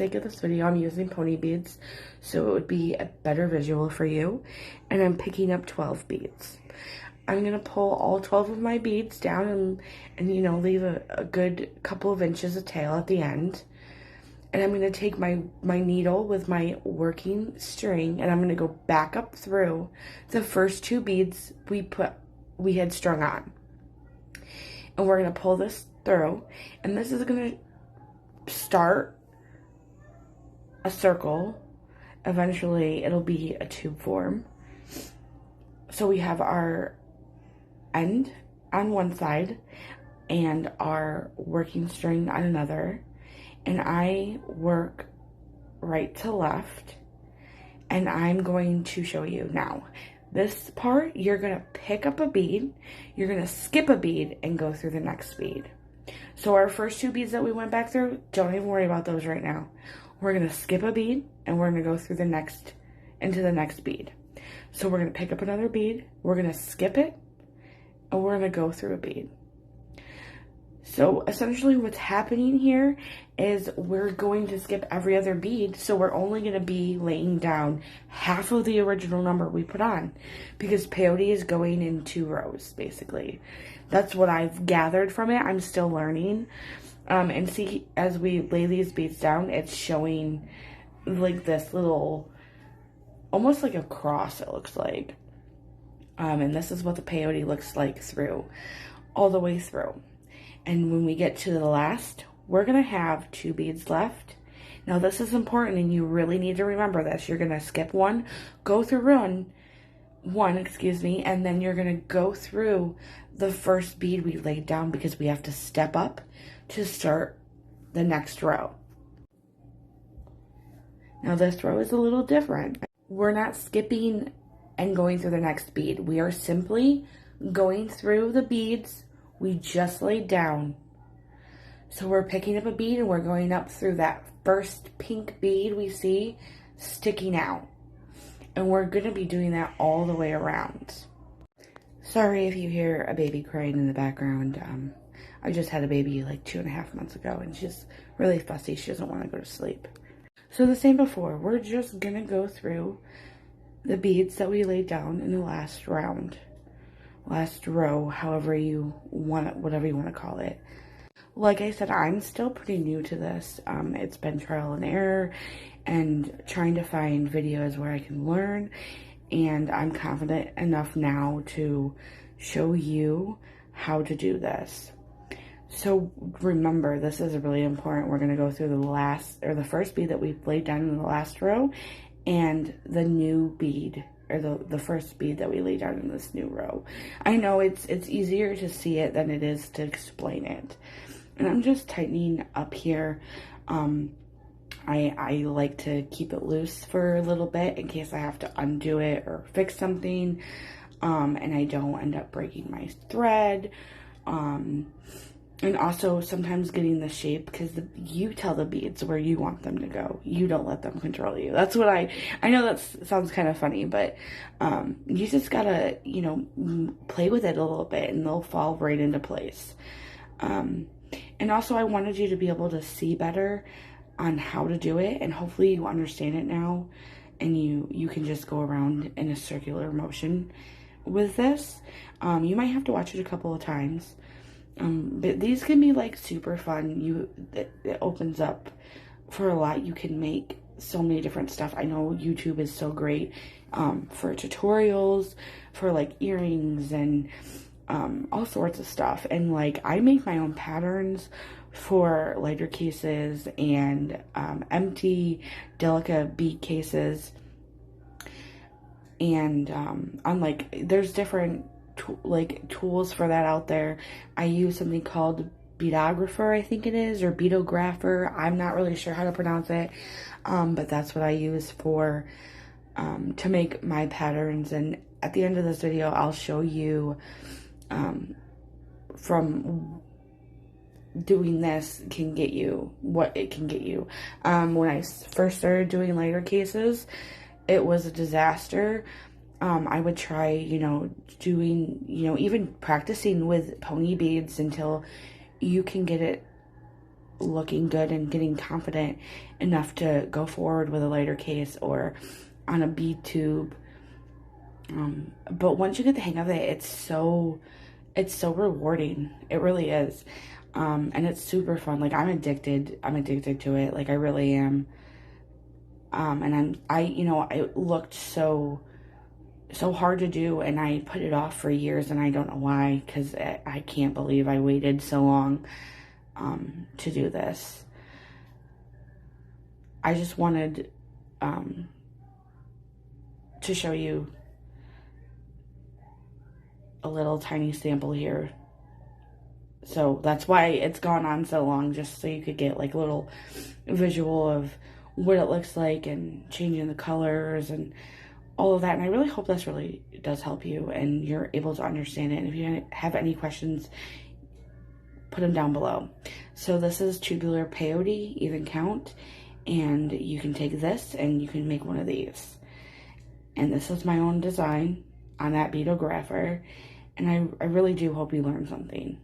sake of this video, I'm using pony beads, so it would be a better visual for you. And I'm picking up 12 beads. I'm going to pull all 12 of my beads down and you know, leave a good couple of inches of tail at the end. And I'm going to take my needle with my working string, and I'm going to go back up through the first 2 beads we had strung on. And we're going to pull this through, and this is going to start a circle. Eventually it'll be a tube form. So we have our end on one side and our working string on another, and I work right to left, and I'm going to show you now. This part, you're going to pick up a bead, you're going to skip a bead, and go through the next bead. So our first 2 beads that we went back through, don't even worry about those right now. We're going to skip a bead, and we're going to go through into the next bead. So we're going to pick up another bead, we're going to skip it, and we're going to go through a bead. So essentially what's happening here is we're going to skip every other bead, so we're only going to be laying down half of the original number we put on, because peyote is going in 2 rows, basically. That's what I've gathered from it. I'm still learning. And see, as we lay these beads down, it's showing like this little, almost like a cross, it looks like. And this is what the peyote looks like all the way through. And when we get to the last, we're going to have 2 beads left. Now this is important, and you really need to remember this. You're going to skip one, go through one, and then you're going to go through the first bead we laid down, because we have to step up to start the next row. Now this row is a little different. We're not skipping and going through the next bead. We are simply going through the beads we just laid down. So we're picking up a bead, and we're going up through that first pink bead we see sticking out. And we're going to be doing that all the way around. Sorry if you hear a baby crying in the background. I just had a baby like 2.5 months ago, and she's really fussy. She doesn't want to go to sleep. So the same before, we're just going to go through the beads that we laid down in the last round. Last row, however you want it, whatever you want to call it. Like I said, I'm still pretty new to this. It's been trial and error and trying to find videos where I can learn, and I'm confident enough now to show you how to do this. So remember, this is really important. We're going to go through the first bead that we laid down in the last row, and the new bead, or the first bead that we laid down in this new row. I know it's easier to see it than it is to explain it. And I'm just tightening up here. I like to keep it loose for a little bit in case I have to undo it or fix something. And I don't end up breaking my thread. And also sometimes getting the shape, because you tell the beads where you want them to go. You don't let them control you. That's what I know that sounds kind of funny, but you just gotta, you know, play with it a little bit, and they'll fall right into place. And also I wanted you to be able to see better on how to do it, and hopefully you understand it now, and you can just go around in a circular motion with this. You might have to watch it a couple of times. But these can be like super fun. It opens up for a lot. You can make so many different stuff. I know YouTube is so great for tutorials, for like earrings and all sorts of stuff. And like I make my own patterns for lighter cases and empty Delica bead cases. And I'm like, there's different tools for that out there. I use something called beadographer, I think it is, or beadographer. I'm not really sure how to pronounce it, but that's what I use for to make my patterns. And at the end of this video, I'll show you from doing this can get you what it can get you. When I first started doing lighter cases, it was a disaster. I would try, doing, even practicing with pony beads until you can get it looking good and getting confident enough to go forward with a lighter case or on a bead tube. But once you get the hang of it, it's so rewarding. It really is. And it's super fun. Like, I'm addicted to it. Like, I really am. And it looked so hard to do, and I put it off for years, and I don't know why, because I can't believe I waited so long to do this. I just wanted to show you a little tiny sample here. So that's why it's gone on so long, just so you could get like a little visual of what it looks like and changing the colors and all of that. And I really hope this really does help you and you're able to understand it. And if you have any questions, put them down below. So this is Tubular Peyote, even count. And you can take this and you can make one of these. And this is my own design on that beadographer. And I really do hope you learned something.